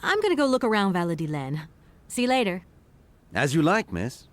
I'm gonna go look around Valladolid. See you later. As you like, miss.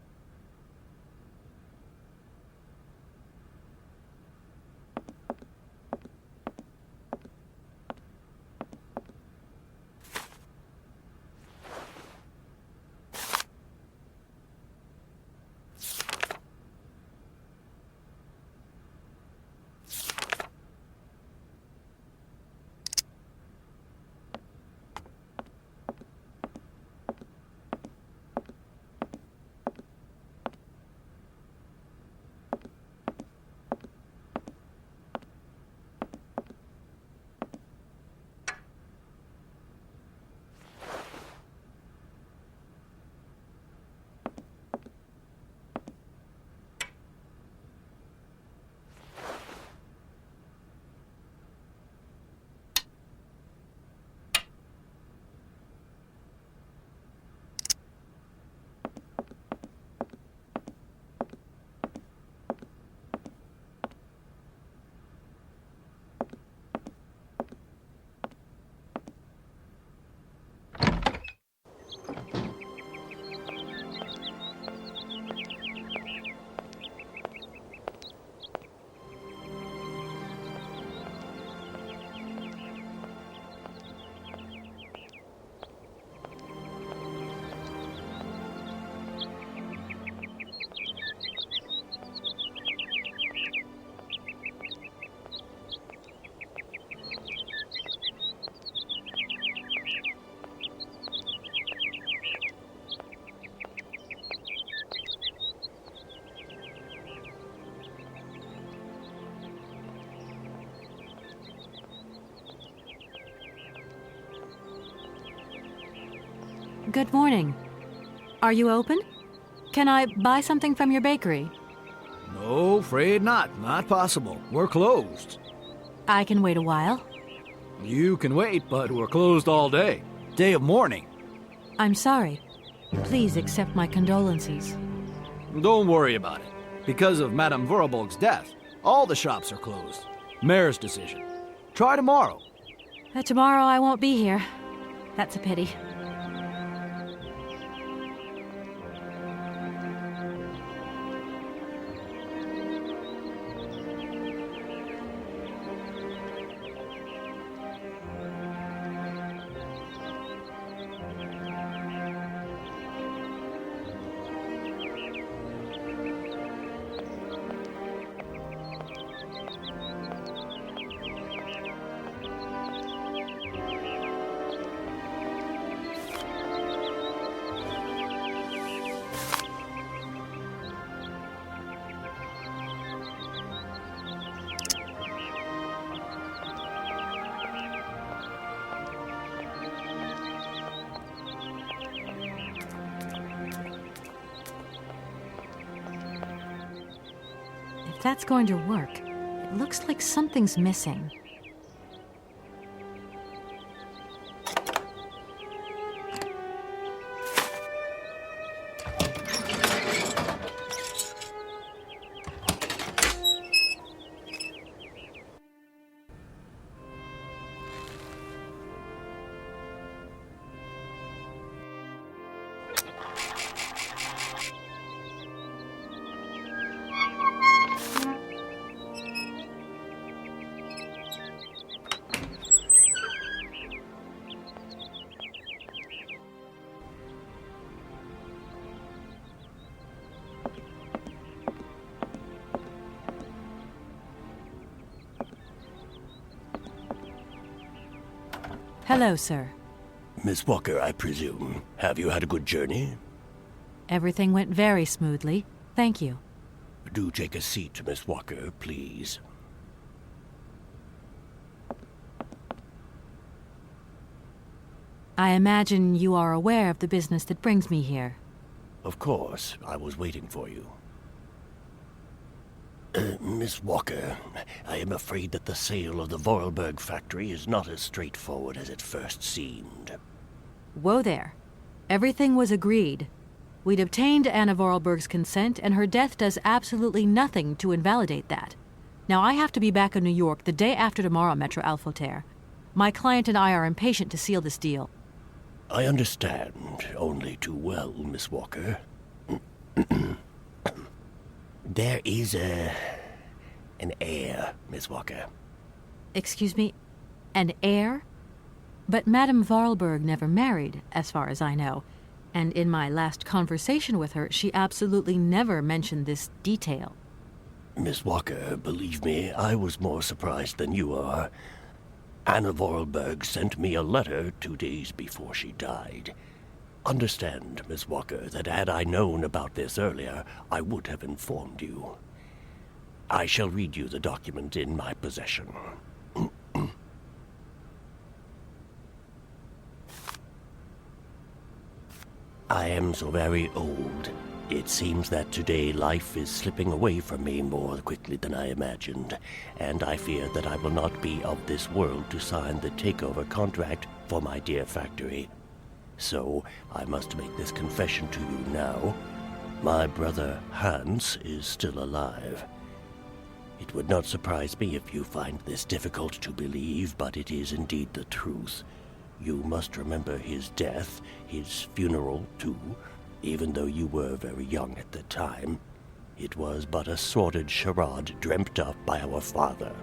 Good morning. Are you open? Can I buy something from your bakery? No, afraid not. Not possible. We're closed. I can wait a while. You can wait, but we're closed all day. Day of mourning. I'm sorry. Please accept my condolences. Don't worry about it. Because of Madame Vorarlberg's death, all the shops are closed. Mayor's decision. Try tomorrow. Tomorrow I won't be here. That's a pity. If that's going to work, it looks like something's missing. Hello, sir. Miss Walker, I presume. Have you had a good journey? Everything went very smoothly. Thank you. Do take a seat, Miss Walker, please. I imagine you are aware of the business that brings me here. Of course. I was waiting for you. Miss Walker, I am afraid that the sale of the Vorarlberg factory is not as straightforward as it first seemed. Whoa there. Everything was agreed. We'd obtained Anna Vorarlberg's consent, and her death does absolutely nothing to invalidate that. Now, I have to be back in New York the day after tomorrow, Maître Alfoter. My client and I are impatient to seal this deal. I understand only too well, Miss Walker. There is an heir, Miss Walker. Excuse me, an heir? But Madame Vorarlberg never married, as far as I know. And in my last conversation with her, she absolutely never mentioned this detail. Miss Walker, believe me, I was more surprised than you are. Anna Vorarlberg sent me a letter 2 days before she died. Understand, Miss Walker, that had I known about this earlier, I would have informed you. I shall read you the document in my possession. I am so very old. It seems that today life is slipping away from me more quickly than I imagined, and I fear that I will not be of this world to sign the takeover contract for my dear factory. So I must make this confession to you now. My brother Hans is still alive. It would not surprise me if you find this difficult to believe, but it is indeed the truth. You must remember his death, his funeral too. Even though you were very young at the time, it was but a sordid charade dreamt up by our father.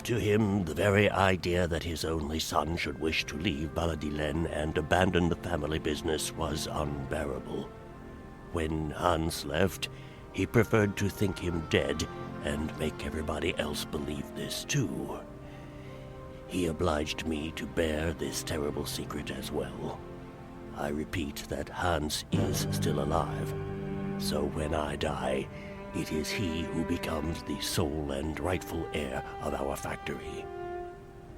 To him, the very idea that his only son should wish to leave Baladilen and abandon the family business was unbearable. When Hans left, he preferred to think him dead and make everybody else believe this too. He obliged me to bear this terrible secret as well. I repeat that Hans is still alive, so when I die, it is he who becomes the sole and rightful heir of our factory.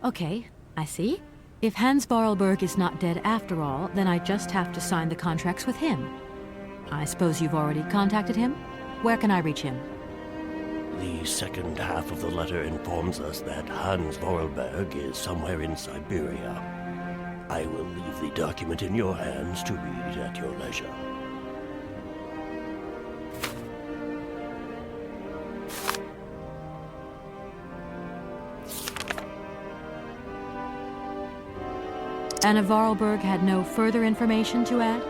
Okay, I see. If Hans Vorarlberg is not dead after all, then I just have to sign the contracts with him. I suppose you've already contacted him? Where can I reach him? The second half of the letter informs us that Hans Vorarlberg is somewhere in Syberia. I will leave the document in your hands to read at your leisure. Anna Vorarlberg had no further information to add?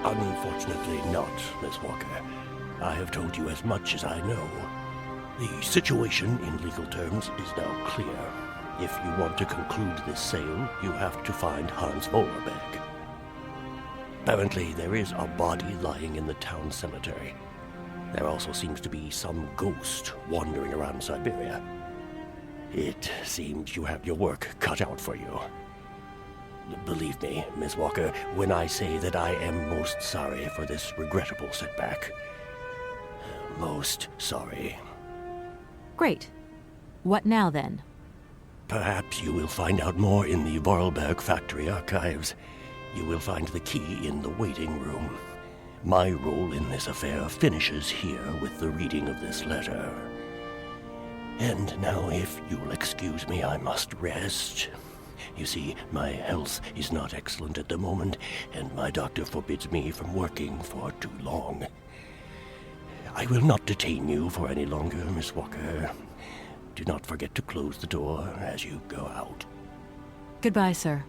Unfortunately not, Miss Walker. I have told you as much as I know. The situation, in legal terms, is now clear. If you want to conclude this sale, you have to find Hans Vorarlberg. Apparently, there is a body lying in the town cemetery. There also seems to be some ghost wandering around Syberia. It seems you have your work cut out for you. Believe me, Miss Walker, when I say that I am most sorry for this regrettable setback. Most sorry. Great. What now, then? Perhaps you will find out more in the Vorarlberg factory archives. You will find the key in the waiting room. My role in this affair finishes here with the reading of this letter. And now, if you'll excuse me, I must rest. You see, my health is not excellent at the moment, and my doctor forbids me from working for too long. I will not detain you for any longer, Miss Walker. Do not forget to close the door as you go out. Goodbye, sir.